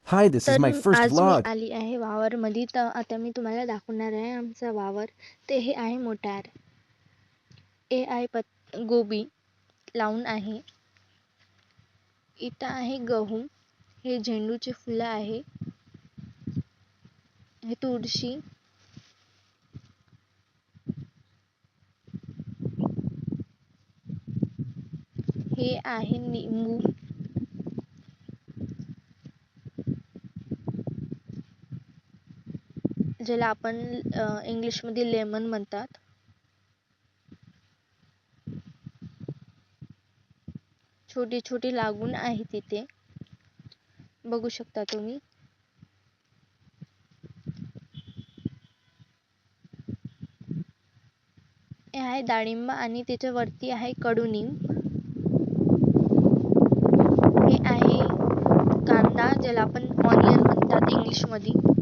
Hi, this is तर my first आज मी vlog. आली आहे वावरमध्ये. तर आता मी तुम्हाला दाखवणार आहे आमचा वावर. ते हे आहे मोटार. हे आहे गोबी लावून आहे. इथं आहे गहू. हे झेंडूचे फुलं आहे. हे तुळशी. हे आहे लिंबू. ज्याला आपण इंग्लिशमध्ये लेमन म्हणतात. छोटी छोटी लागून आहे तिथे, बघू शकता तुम्ही. हे आहे डाळिंब आणि त्याच्या वरती आहे कडुनिंब. हे आहे कांदा, ज्याला आपण ऑनियन म्हणतात इंग्लिशमध्ये.